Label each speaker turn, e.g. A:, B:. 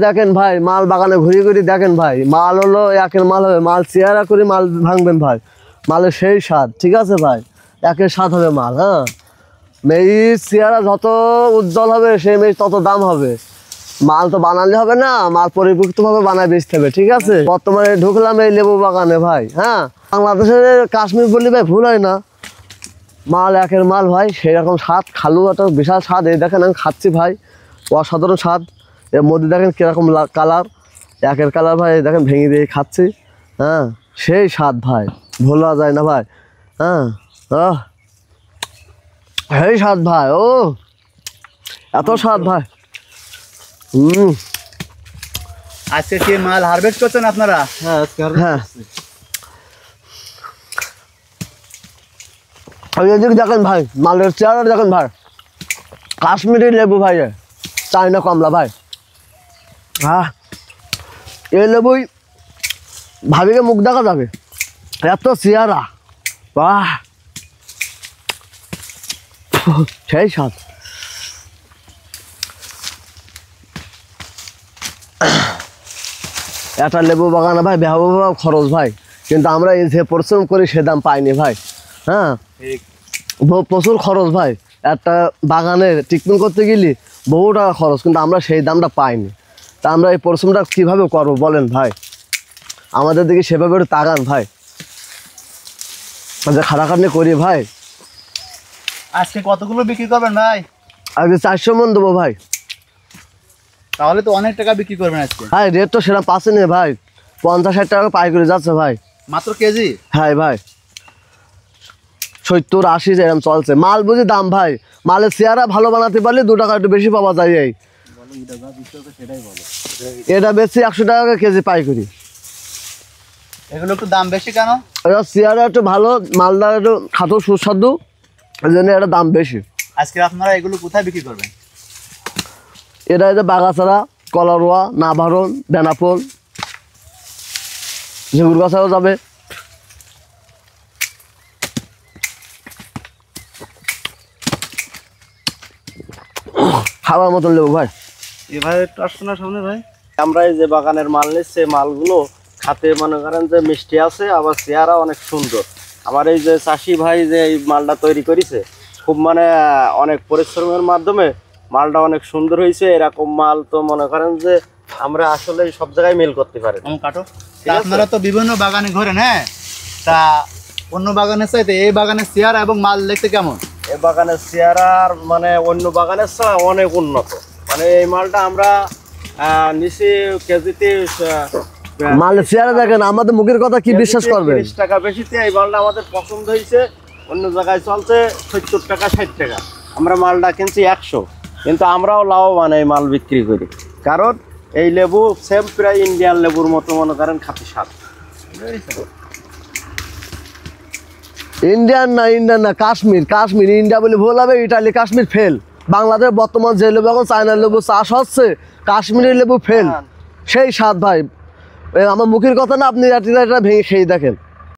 A: দেখেন ভাই, মাল বাগানে ঘুরে ঘুরে দেখেন ভাই, মাল হলো একের মাল হবে, মাল চেয়ারা করে মাল ভাঙবেন ভাই, মালের সেই স্বাদ। ঠিক আছে ভাই, একের স্বাদ হবে মাল। হ্যাঁ, মেজ চেয়ারা যত উজ্জ্বল হবে সেই মেজ তত দাম হবে। মাল তো বানালে হবে না, মাল পরিপুক্তভাবে বানায় বেচতে হবে। ঠিক আছে, বর্তমানে ঢুকলাম এই লেবু বাগানে ভাই। হ্যাঁ, বাংলাদেশের কাশ্মীর বললে ভাই ভুল হয় না, মাল একের মাল ভাই, সেরকম স্বাদ। খালু একটা বিশাল স্বাদ, এই দেখেন আমি খাচ্ছি ভাই, অসাধারণ স্বাদ। এর মধ্যে দেখেন কিরকম কালার, একের কালার ভাই, দেখেন ভেঙে দিয়ে খাচ্ছি। হ্যাঁ, সেই স্বাদ ভাই, ভোলা যায় না ভাই। হ্যাঁ, সেই স্বাদ ভাই, ও এত স্বাদ ভাই।
B: আজকে কি মাল হারভেস্ট করছেন আপনারা?
A: হ্যাঁ, দেখেন ভাই, মালের চেহারা দেখেন ভাই, কাশ্মীরি লেবু ভাই, চাইনা কমলা ভাই। হ্যাঁ, এই লেবুই ভাবিকে মুখ দেখা যাবে, এত চেহারা, বাহ সেই স্বাদ। একটা লেবু বাগানে ভাই বেহাবা খরচ ভাই, কিন্তু আমরা এই যে পরিশ্রম করি সে দাম পাইনি ভাই। হ্যাঁ, প্রচুর খরচ ভাই, একটা বাগানে ট্রিটমেন্ট করতে গেলে বহু টাকা খরচ, কিন্তু আমরা সেই দামটা পাইনি। তা আমরা এই পরিশ্রমটা কীভাবে করবো বলেন ভাই, আমাদের দিকে সেভাবে একটু তাকান ভাই, যে খাটাখাটনি করি ভাই।
B: আজকে কতগুলো বিক্রি করবেন ভাই?
A: আজকে 400 মন দেবো ভাই।
B: তাহলে তো অনেক টাকা বিক্রি করবেন আজকে
A: ভাই। রেট তো সেটা পাচ্ছে না ভাই, 50-60 টাকা পাইকারি যাচ্ছে ভাই।
B: মাত্র কেজি?
A: হ্যাঁ ভাই, 70-80 এরকম চলছে। মাল বুঝি দাম ভাই, মালের চেহারা ভালো বানাতে পারলে 2 টাকা একটু বেশি পাওয়া যায়। এই এটা বেশি 100 টাকা কেজি পাইকারি।
B: এগুলো একটু দাম বেশি কেন?
A: এটা চেহারা একটু ভালো, মালটা একটু খাটো সুস্বাদু, এই জন্য এটা দাম বেশি।
B: আজকে আপনারা এগুলো কোথায় বিক্রি করবেন?
A: এটা এই যে বাগাছাড়া, কলারোয়া, নাভারণ, বেনাপোল, ঝিগুরগাছাও যাবে। খাবার মতন লেবু ভাই।
B: এভাবে একটু আসুন না সামনে ভাই।
C: আমরা এই যে বাগানের মাল নিচ্ছে, মালগুলো খাতে মনে করেন যে মিষ্টি আছে, আবার চেহারা অনেক সুন্দর। আমার এই যে চাষি ভাই যে এই মালটা তৈরি করেছে, খুব মানে অনেক পরিশ্রমের মাধ্যমে মালটা অনেক সুন্দর হয়েছে। এরকম মাল তো মনে করেন যে আমরা আসলে সব জায়গায় মেল করতে পারি।
B: কাটো, আপনারা তো বিভিন্ন বাগানে ঘোরেন, হ্যাঁ, তা অন্য বাগানের চাইতে এই বাগানের চেহারা এবং মাল দেখতে কেমন?
C: এই বাগানের চেহারার মানে অন্য বাগানের চেয়ে অনেক উন্নত। মানে এই মালটা আমরা নিচে কেজিতে
A: মালের চেহারা দেখেন, আমাদের মুখের কথা কি বিশ্বাস করবে।
C: 30 টাকা বেশিতে এই মালটা আমাদের পছন্দ হয়েছে। অন্য জায়গায় চলছে 70 টাকা 60 টাকা, আমরা মালটা কিনছি 100, কিন্তু আমরাও লাভবান এই মাল বিক্রি করি। কারণ এই লেবু সেম প্রায় ইন্ডিয়ান লেবুর মতো মনে করেন খাঁটি স্বাদ।
A: ইন্ডিয়ান না, কাশ্মীর ইন্ডিয়া বলে ভুল হবে, ইটালি কাশ্মীর ফেল। বাংলাদেশ বর্তমান যে লেবু এখন চায়না লেবু চাষ হচ্ছে, কাশ্মীরি লেবু ফেল, সেই স্বাদ ভাই। আমার মুখের কথা না, আপনি এটা ভেঙে খেয়ে দেখেন।